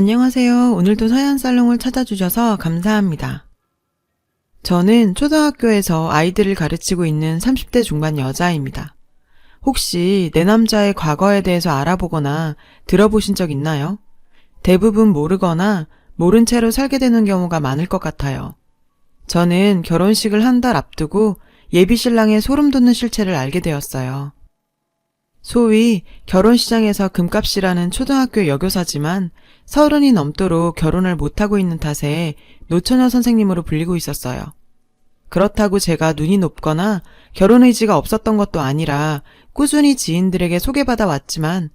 안녕하세요. 오늘도 서연살롱을 찾아주셔서 감사합니다. 저는 초등학교에서 아이들을 가르치고 있는 30대 중반 여자입니다. 혹시 내 남자의 과거에 대해서 알아보거나 들어보신 적 있나요? 대부분 모르거나 모른 채로 살게 되는 경우가 많을 것 같아요. 저는 결혼식을 한 달 앞두고 예비신랑의 소름 돋는 실체를 알게 되었어요. 소위 결혼시장에서 금값이라는 초등학교 여교사지만 30이 넘도록 결혼을 못하고 있는 탓에 노처녀 선생님으로 불리고 있었어요. 그렇다고 제가 눈이 높거나 결혼 의지가 없었던 것도 아니라 꾸준히 지인들에게 소개받아 왔지만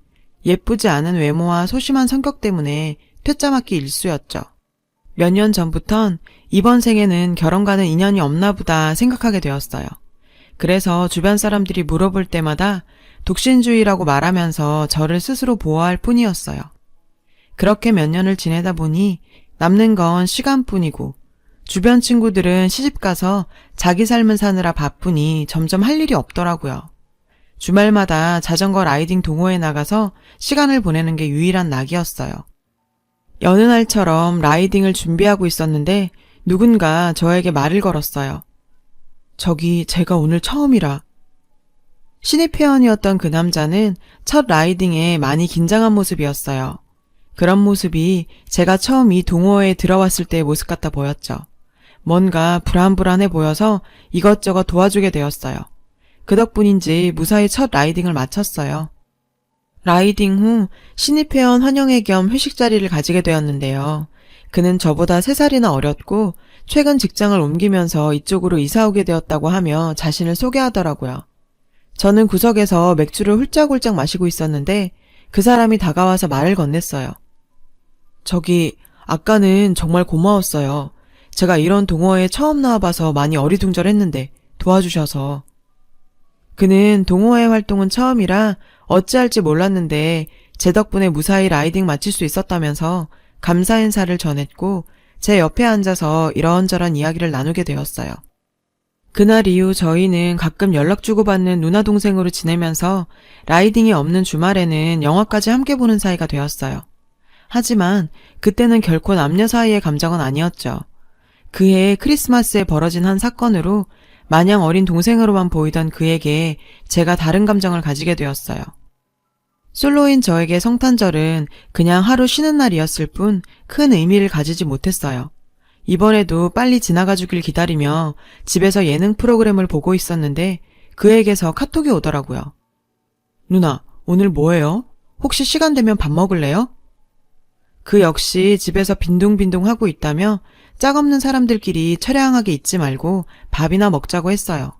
예쁘지 않은 외모와 소심한 성격 때문에 퇴짜맞기 일쑤였죠. 몇 년 전부턴 이번 생에는 결혼과는 인연이 없나 보다 생각하게 되었어요. 그래서 주변 사람들이 물어볼 때마다 독신주의라고 말하면서 저를 스스로 보호할 뿐이었어요. 그렇게 몇 년을 지내다 보니 남는 건 시간뿐이고 주변 친구들은 시집가서 자기 삶을 사느라 바쁘니 점점 할 일이 없더라고요. 주말마다 자전거 라이딩 동호회 나가서 시간을 보내는 게 유일한 낙이었어요. 여느 날처럼 라이딩을 준비하고 있었는데 누군가 저에게 말을 걸었어요. 저기 제가 오늘 처음이라. 신입 회원이었던 그 남자는 첫 라이딩에 많이 긴장한 모습이었어요. 그런 모습이 제가 처음 이 동호회에 들어왔을 때의 모습 같아 보였죠. 뭔가 불안불안해 보여서 이것저것 도와주게 되었어요. 그 덕분인지 무사히 첫 라이딩을 마쳤어요. 라이딩 후 신입 회원 환영회 겸 회식 자리를 가지게 되었는데요. 그는 저보다 3살이나 어렸고 최근 직장을 옮기면서 이쪽으로 이사 오게 되었다고 하며 자신을 소개하더라고요. 저는 구석에서 맥주를 훌쩍훌쩍 마시고 있었는데 그 사람이 다가와서 말을 건넸어요. 저기 아까는 정말 고마웠어요. 제가 이런 동호회에 처음 나와봐서 많이 어리둥절했는데 도와주셔서. 그는 동호회 활동은 처음이라 어찌할지 몰랐는데 제 덕분에 무사히 라이딩 마칠 수 있었다면서 감사 인사를 전했고 제 옆에 앉아서 이런저런 이야기를 나누게 되었어요. 그날 이후 저희는 가끔 연락 주고받는 누나 동생으로 지내면서 라이딩이 없는 주말에는 영화까지 함께 보는 사이가 되었어요. 하지만 그때는 결코 남녀 사이의 감정은 아니었죠. 그해 크리스마스에 벌어진 한 사건으로 마냥 어린 동생으로만 보이던 그에게 제가 다른 감정을 가지게 되었어요. 솔로인 저에게 성탄절은 그냥 하루 쉬는 날이었을 뿐 큰 의미를 가지지 못했어요. 이번에도 빨리 지나가 주길 기다리며 집에서 예능 프로그램을 보고 있었는데 그에게서 카톡이 오더라고요. 누나, 오늘 뭐해요? 혹시 시간 되면 밥 먹을래요? 그 역시 집에서 빈둥빈둥 하고 있다며 짝없는 사람들끼리 처량하게 있지 말고 밥이나 먹자고 했어요.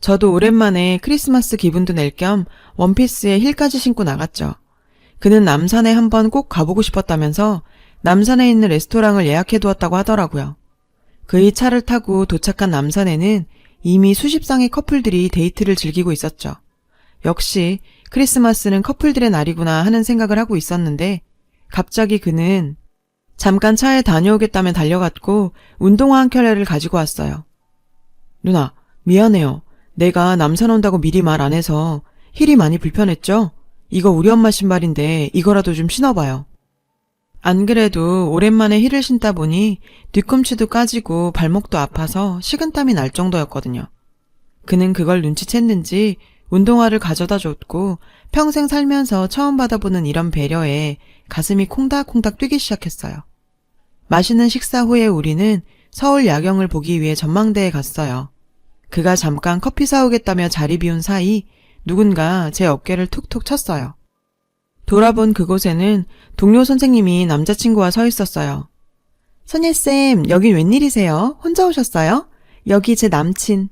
저도 오랜만에 크리스마스 기분도 낼 겸 원피스에 힐까지 신고 나갔죠. 그는 남산에 한번 꼭 가보고 싶었다면서 남산에 있는 레스토랑을 예약해두었다고 하더라고요. 그의 차를 타고 도착한 남산에는 이미 수십 쌍의 커플들이 데이트를 즐기고 있었죠. 역시 크리스마스는 커플들의 날이구나 하는 생각을 하고 있었는데 갑자기 그는 잠깐 차에 다녀오겠다며 달려갔고 운동화 한 켤레를 가지고 왔어요. 누나, 미안해요. 내가 남산 온다고 미리 말 안 해서 힐이 많이 불편했죠? 이거 우리 엄마 신발인데 이거라도 좀 신어봐요. 안 그래도 오랜만에 힐을 신다 보니 뒤꿈치도 까지고 발목도 아파서 식은땀이 날 정도였거든요. 그는 그걸 눈치챘는지 운동화를 가져다 줬고 평생 살면서 처음 받아보는 이런 배려에 가슴이 콩닥콩닥 뛰기 시작했어요. 맛있는 식사 후에 우리는 서울 야경을 보기 위해 전망대에 갔어요. 그가 잠깐 커피 사오겠다며 자리 비운 사이 누군가 제 어깨를 툭툭 쳤어요. 돌아본 그곳에는 동료 선생님이 남자친구와 서 있었어요. 선예쌤, 여긴 웬일이세요? 혼자 오셨어요? 여기 제 남친.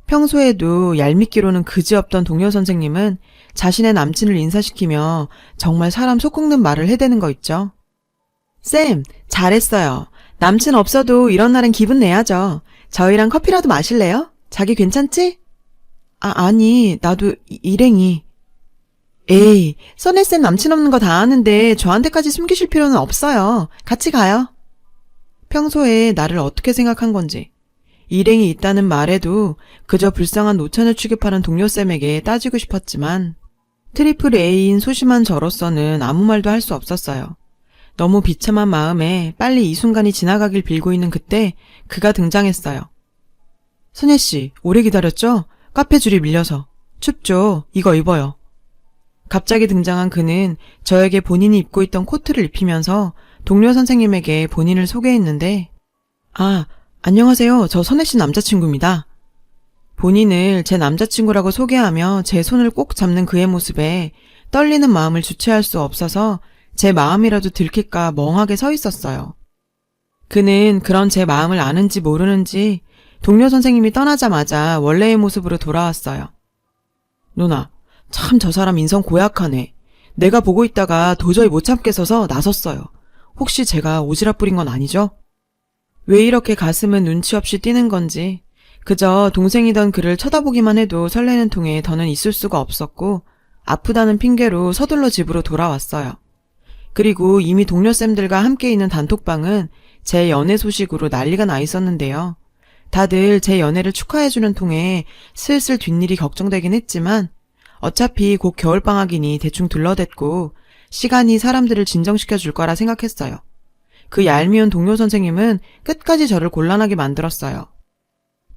평소에도 얄밉기로는 그지없던 동료 선생님은 자신의 남친을 인사시키며 정말 사람 속 긁는 말을 해대는 거 있죠. 쌤, 잘했어요. 남친 없어도 이런 날은 기분 내야죠. 저희랑 커피라도 마실래요? 자기 괜찮지? 아니, 나도 일행이. 에이, 선혜쌤 남친 없는 거 다 아는데 저한테까지 숨기실 필요는 없어요. 같이 가요. 평소에 나를 어떻게 생각한 건지. 일행이 있다는 말에도 그저 불쌍한 노처녀 취급하는 동료쌤에게 따지고 싶었지만 트리플 A인 소심한 저로서는 아무 말도 할 수 없었어요. 너무 비참한 마음에 빨리 이 순간이 지나가길 빌고 있는 그때 그가 등장했어요. 선예씨, 오래 기다렸죠? 카페 줄이 밀려서. 춥죠? 이거 입어요. 갑자기 등장한 그는 저에게 본인이 입고 있던 코트를 입히면서 동료 선생님에게 본인을 소개했는데, 아, 안녕하세요. 저 선혜씨 남자친구입니다. 본인을 제 남자친구라고 소개하며 제 손을 꼭 잡는 그의 모습에 떨리는 마음을 주체할 수 없어서 제 마음이라도 들킬까 멍하게 서 있었어요. 그는 그런 제 마음을 아는지 모르는지 동료 선생님이 떠나자마자 원래의 모습으로 돌아왔어요. 누나, 참 저 사람 인성 고약하네. 내가 보고 있다가 도저히 못 참겠어서 나섰어요. 혹시 제가 오지랖 부린 건 아니죠? 왜 이렇게 가슴은 눈치 없이 뛰는 건지 그저 동생이던 그를 쳐다보기만 해도 설레는 통에 더는 있을 수가 없었고 아프다는 핑계로 서둘러 집으로 돌아왔어요. 그리고 이미 동료쌤들과 함께 있는 단톡방은 제 연애 소식으로 난리가 나 있었는데요. 다들 제 연애를 축하해주는 통에 슬슬 뒷일이 걱정되긴 했지만 어차피 곧 겨울방학이니 대충 둘러댔고 시간이 사람들을 진정시켜줄 거라 생각했어요. 그 얄미운 동료 선생님은 끝까지 저를 곤란하게 만들었어요.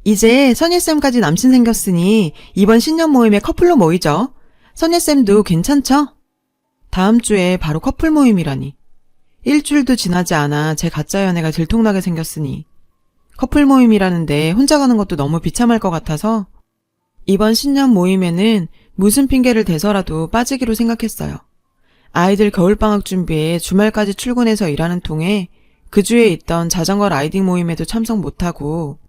이제 선예쌤까지 남친 생겼으니 이번 신년 모임에 커플로 모이죠. 선예쌤도 괜찮죠? 다음 주에 바로 커플 모임이라니. 일주일도 지나지 않아 제 가짜 연애가 들통나게 생겼으니 커플 모임이라는데 혼자 가는 것도 너무 비참할 것 같아서 이번 신년 모임에는 무슨 핑계를 대서라도 빠지기로 생각했어요. 아이들 겨울방학 준비에 주말까지 출근해서 일하는 통에 그 주에 있던 자전거 라이딩 모임에도 참석 못하고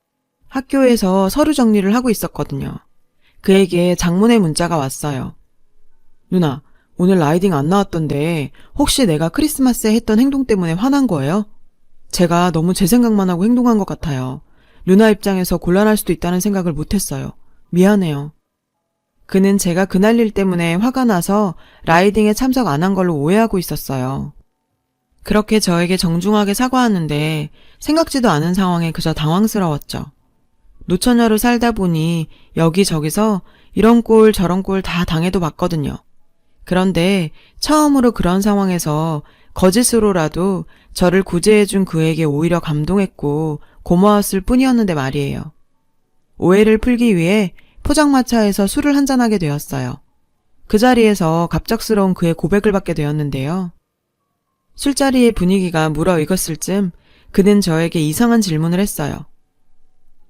학교에서 서류 정리를 하고 있었거든요. 그에게 장문의 문자가 왔어요. 누나, 오늘 라이딩 안 나왔던데 혹시 내가 크리스마스에 했던 행동 때문에 화난 거예요? 제가 너무 제 생각만 하고 행동한 것 같아요. 누나 입장에서 곤란할 수도 있다는 생각을 못했어요. 미안해요. 그는 제가 그날 일 때문에 화가 나서 라이딩에 참석 안 한 걸로 오해하고 있었어요. 그렇게 저에게 정중하게 사과하는데 생각지도 않은 상황에 그저 당황스러웠죠. 노처녀로 살다 보니 여기저기서 이런 꼴 저런 꼴 다 당해도 봤거든요. 그런데 처음으로 그런 상황에서 거짓으로라도 저를 구제해준 그에게 오히려 감동했고 고마웠을 뿐이었는데 말이에요. 오해를 풀기 위해 포장마차에서 술을 한잔하게 되었어요. 그 자리에서 갑작스러운 그의 고백을 받게 되었는데요. 술자리의 분위기가 무르익었을 쯤 그는 저에게 이상한 질문을 했어요.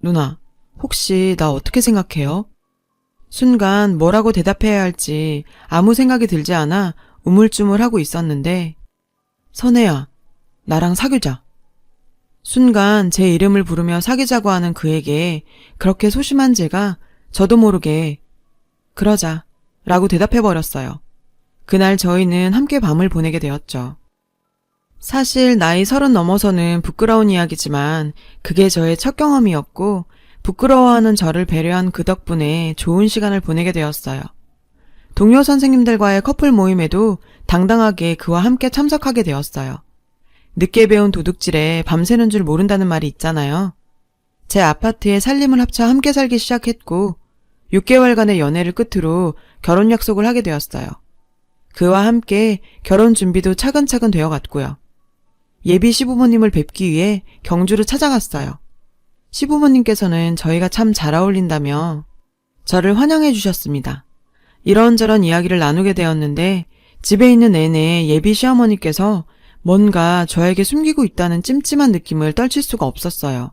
누나, 혹시 나 어떻게 생각해요? 순간 뭐라고 대답해야 할지 아무 생각이 들지 않아 우물쭈물하고 있었는데 선혜야, 나랑 사귀자. 순간 제 이름을 부르며 사귀자고 하는 그에게 그렇게 소심한 제가 저도 모르게 그러자 라고 대답해버렸어요. 그날 저희는 함께 밤을 보내게 되었죠. 사실 나이 30 넘어서는 부끄러운 이야기지만 그게 저의 첫 경험이었고 부끄러워하는 저를 배려한 그 덕분에 좋은 시간을 보내게 되었어요. 동료 선생님들과의 커플 모임에도 당당하게 그와 함께 참석하게 되었어요. 늦게 배운 도둑질에 밤새는 줄 모른다는 말이 있잖아요. 제 아파트에 살림을 합쳐 함께 살기 시작했고 6개월간의 연애를 끝으로 결혼 약속을 하게 되었어요. 그와 함께 결혼 준비도 차근차근 되어갔고요. 예비 시부모님을 뵙기 위해 경주를 찾아갔어요. 시부모님께서는 저희가 참 잘 어울린다며 저를 환영해 주셨습니다. 이런저런 이야기를 나누게 되었는데 집에 있는 내내 예비 시어머니께서 뭔가 저에게 숨기고 있다는 찜찜한 느낌을 떨칠 수가 없었어요.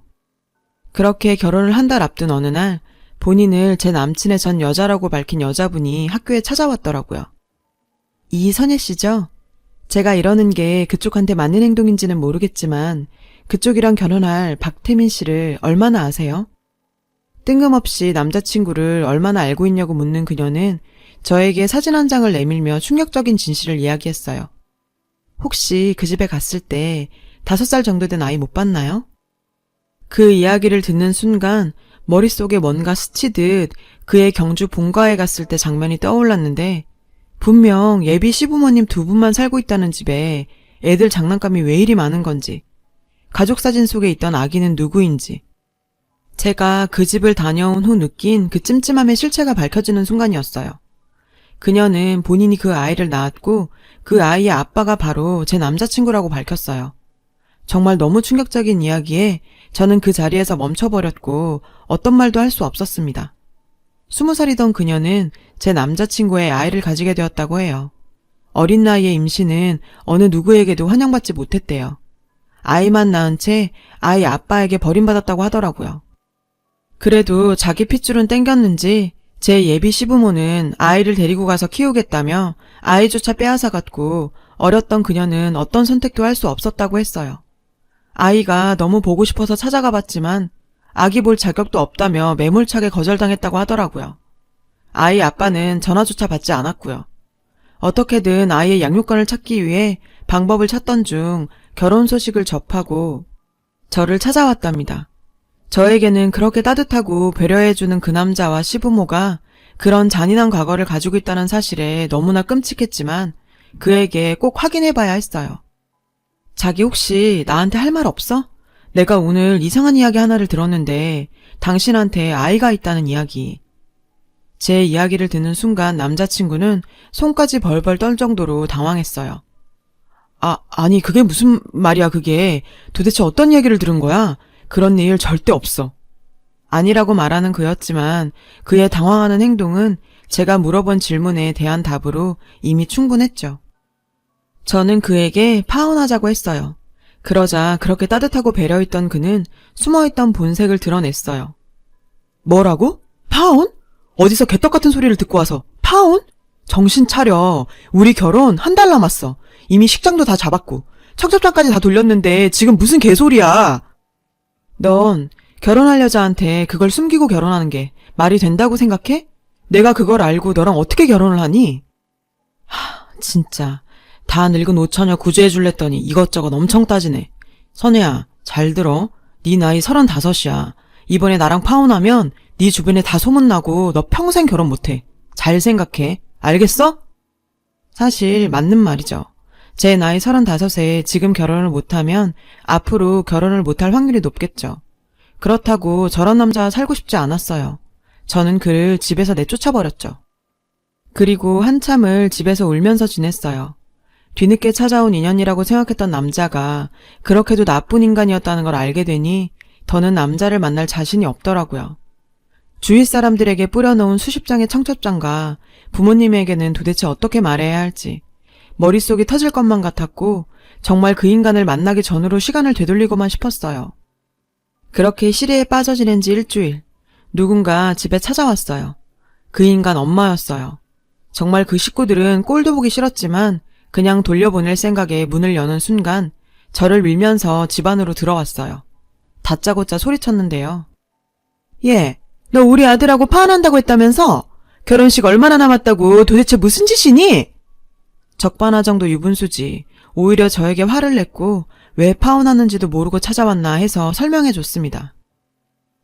그렇게 결혼을 한 달 앞둔 어느 날 본인을 제 남친의 전 여자라고 밝힌 여자분이 학교에 찾아왔더라고요. 이선예 씨죠? 제가 이러는 게 그쪽한테 맞는 행동인지는 모르겠지만 그쪽이랑 결혼할 박태민 씨를 얼마나 아세요? 뜬금없이 남자친구를 얼마나 알고 있냐고 묻는 그녀는 저에게 사진 한 장을 내밀며 충격적인 진실을 이야기했어요. 혹시 그 집에 갔을 때 5살 정도 된 아이 못 봤나요? 그 이야기를 듣는 순간 머릿속에 뭔가 스치듯 그의 경주 본가에 갔을 때 장면이 떠올랐는데 분명 예비 시부모님 2분만 살고 있다는 집에 애들 장난감이 왜 이리 많은 건지 가족 사진 속에 있던 아기는 누구인지 제가 그 집을 다녀온 후 느낀 그 찜찜함의 실체가 밝혀지는 순간이었어요. 그녀는 본인이 그 아이를 낳았고 그 아이의 아빠가 바로 제 남자친구라고 밝혔어요. 정말 너무 충격적인 이야기에 저는 그 자리에서 멈춰버렸고 어떤 말도 할 수 없었습니다. 20살이던 그녀는 제 남자친구의 아이를 가지게 되었다고 해요. 어린 나이의 임신은 어느 누구에게도 환영받지 못했대요. 아이만 낳은 채 아이 아빠에게 버림받았다고 하더라고요. 그래도 자기 핏줄은 땡겼는지 제 예비 시부모는 아이를 데리고 가서 키우겠다며 아이조차 빼앗아갔고 어렸던 그녀는 어떤 선택도 할 수 없었다고 했어요. 아이가 너무 보고 싶어서 찾아가 봤지만 아기 볼 자격도 없다며 매몰차게 거절당했다고 하더라고요. 아이 아빠는 전화조차 받지 않았고요. 어떻게든 아이의 양육권을 찾기 위해 방법을 찾던 중 결혼 소식을 접하고 저를 찾아왔답니다. 저에게는 그렇게 따뜻하고 배려해주는 그 남자와 시부모가 그런 잔인한 과거를 가지고 있다는 사실에 너무나 끔찍했지만 그에게 꼭 확인해봐야 했어요. 자기 혹시 나한테 할 말 없어? 내가 오늘 이상한 이야기 하나를 들었는데 당신한테 아이가 있다는 이야기. 제 이야기를 듣는 순간 남자친구는 손까지 벌벌 떨 정도로 당황했어요. 아니 그게 무슨 말이야 그게. 도대체 어떤 이야기를 들은 거야? 그런 일 절대 없어. 아니라고 말하는 그였지만 그의 당황하는 행동은 제가 물어본 질문에 대한 답으로 이미 충분했죠. 저는 그에게 파혼하자고 했어요. 그러자 그렇게 따뜻하고 배려했던 그는 숨어있던 본색을 드러냈어요. 뭐라고? 파혼? 어디서 개떡 같은 소리를 듣고 와서 파혼? 정신 차려. 우리 결혼 한 달 남았어. 이미 식장도 다 잡았고 청첩장까지 다 돌렸는데 지금 무슨 개소리야. 넌 결혼할 여자한테 그걸 숨기고 결혼하는 게 말이 된다고 생각해? 내가 그걸 알고 너랑 어떻게 결혼을 하니? 진짜 다 늙은 오처녀 구제해줄랬더니 이것저것 엄청 따지네. 선혜야, 잘 들어. 네 나이 35이야. 이번에 나랑 파혼하면 네 주변에 다 소문나고 너 평생 결혼 못해. 잘 생각해. 알겠어? 사실 맞는 말이죠. 제 나이 35에 지금 결혼을 못하면 앞으로 결혼을 못할 확률이 높겠죠. 그렇다고 저런 남자와 살고 싶지 않았어요. 저는 그를 집에서 내쫓아버렸죠. 그리고 한참을 집에서 울면서 지냈어요. 뒤늦게 찾아온 인연이라고 생각했던 남자가 그렇게도 나쁜 인간이었다는 걸 알게 되니 더는 남자를 만날 자신이 없더라고요. 주위 사람들에게 뿌려놓은 수십 장의 청첩장과 부모님에게는 도대체 어떻게 말해야 할지 머릿속이 터질 것만 같았고 정말 그 인간을 만나기 전으로 시간을 되돌리고만 싶었어요. 그렇게 시리에 빠져 지낸 지 일주일, 누군가 집에 찾아왔어요. 그 인간 엄마였어요. 정말 그 식구들은 꼴도 보기 싫었지만 그냥 돌려보낼 생각에 문을 여는 순간 저를 밀면서 집 안으로 들어왔어요. 다짜고짜 소리쳤는데요. 얘, 너 우리 아들하고 파혼한다고 했다면서? 결혼식 얼마나 남았다고 도대체 무슨 짓이니? 적반하장도 유분수지. 오히려 저에게 화를 냈고 왜 파혼하는지도 모르고 찾아왔나 해서 설명해줬습니다.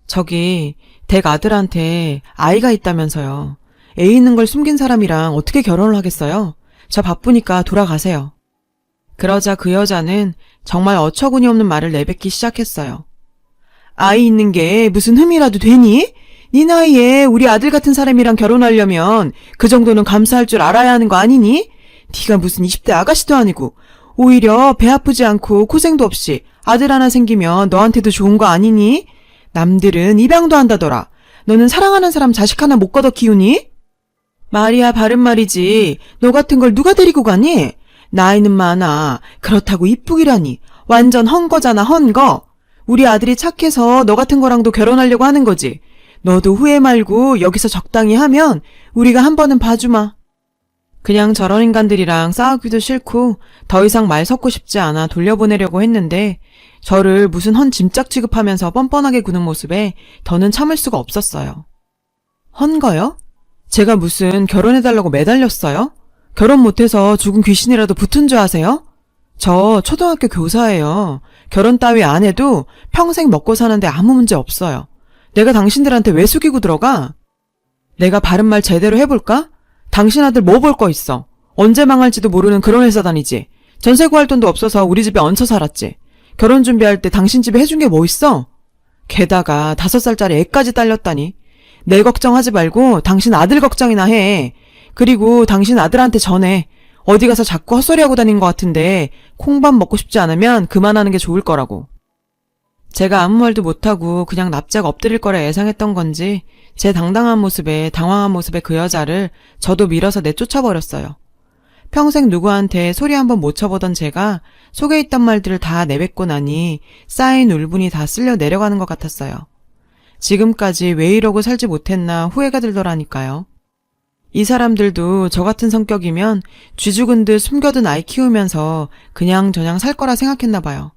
저기 댁 아들한테 아이가 있다면서요. 애 있는 걸 숨긴 사람이랑 어떻게 결혼을 하겠어요? 저 바쁘니까 돌아가세요. 그러자 그 여자는 정말 어처구니 없는 말을 내뱉기 시작했어요. 아이 있는 게 무슨 흠이라도 되니? 네 나이에 우리 아들 같은 사람이랑 결혼하려면 그 정도는 감수할 줄 알아야 하는 거 아니니? 네가 무슨 20대 아가씨도 아니고 오히려 배 아프지 않고 고생도 없이 아들 하나 생기면 너한테도 좋은 거 아니니? 남들은 입양도 한다더라. 너는 사랑하는 사람 자식 하나 못 걷어 키우니? 말이야 바른 말이지. 너 같은 걸 누가 데리고 가니? 나이는 많아. 그렇다고 이쁘기라니. 완전 헝거잖아 헝거. 우리 아들이 착해서 너 같은 거랑도 결혼하려고 하는 거지. 너도 후회 말고 여기서 적당히 하면 우리가 한 번은 봐주마. 그냥 저런 인간들이랑 싸우기도 싫고 더 이상 말 섞고 싶지 않아 돌려보내려고 했는데 저를 무슨 헌 짐짝 취급하면서 뻔뻔하게 구는 모습에 더는 참을 수가 없었어요. 헌거요? 제가 무슨 결혼해달라고 매달렸어요? 결혼 못해서 죽은 귀신이라도 붙은 줄 아세요? 저 초등학교 교사예요. 결혼 따위 안 해도 평생 먹고 사는데 아무 문제 없어요. 내가 당신들한테 왜 숙이고 들어가? 내가 바른 말 제대로 해볼까? 당신 아들 뭐 볼 거 있어? 언제 망할지도 모르는 그런 회사 다니지. 전세 구할 돈도 없어서 우리 집에 얹혀 살았지. 결혼 준비할 때 당신 집에 해준 게 뭐 있어? 게다가 5살짜리 애까지 딸렸다니. 내 걱정하지 말고 당신 아들 걱정이나 해. 그리고 당신 아들한테 전해. 어디 가서 자꾸 헛소리하고 다닌 것 같은데 콩밥 먹고 싶지 않으면 그만하는 게 좋을 거라고. 제가 아무 말도 못하고 그냥 납작 엎드릴 거라 예상했던 건지 제 당당한 모습에 당황한 모습의 그 여자를 저도 밀어서 내쫓아버렸어요. 평생 누구한테 소리 한번 못 쳐보던 제가 속에 있던 말들을 다 내뱉고 나니 쌓인 울분이 다 쓸려 내려가는 것 같았어요. 지금까지 왜 이러고 살지 못했나 후회가 들더라니까요. 이 사람들도 저 같은 성격이면 쥐 죽은 듯 숨겨둔 아이 키우면서 그냥저냥 살 거라 생각했나 봐요.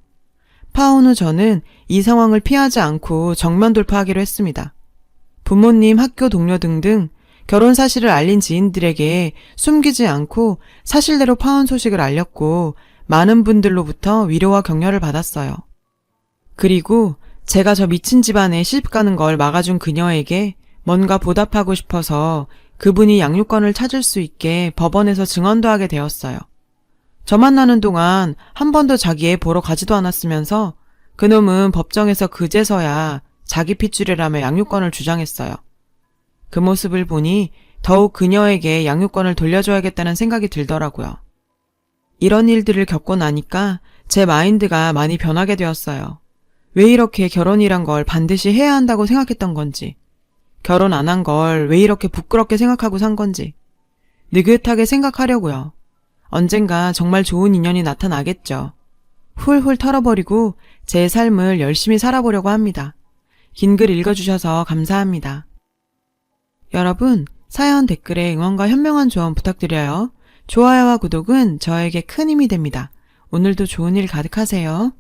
파혼 후 저는 이 상황을 피하지 않고 정면 돌파하기로 했습니다. 부모님, 학교 동료 등등 결혼 사실을 알린 지인들에게 숨기지 않고 사실대로 파혼 소식을 알렸고 많은 분들로부터 위로와 격려를 받았어요. 그리고 제가 저 미친 집안에 시집가는 걸 막아준 그녀에게 뭔가 보답하고 싶어서 그분이 양육권을 찾을 수 있게 법원에서 증언도 하게 되었어요. 저 만나는 동안 한 번도 자기 애 보러 가지도 않았으면서 그놈은 법정에서 그제서야 자기 핏줄이라며 양육권을 주장했어요. 그 모습을 보니 더욱 그녀에게 양육권을 돌려줘야겠다는 생각이 들더라고요. 이런 일들을 겪고 나니까 제 마인드가 많이 변하게 되었어요. 왜 이렇게 결혼이란 걸 반드시 해야 한다고 생각했던 건지, 결혼 안 한 걸 왜 이렇게 부끄럽게 생각하고 산 건지 느긋하게 생각하려고요. 언젠가 정말 좋은 인연이 나타나겠죠. 훌훌 털어버리고 제 삶을 열심히 살아보려고 합니다. 긴 글 읽어주셔서 감사합니다. 여러분, 사연 댓글에 응원과 현명한 조언 부탁드려요. 좋아요와 구독은 저에게 큰 힘이 됩니다. 오늘도 좋은 일 가득하세요.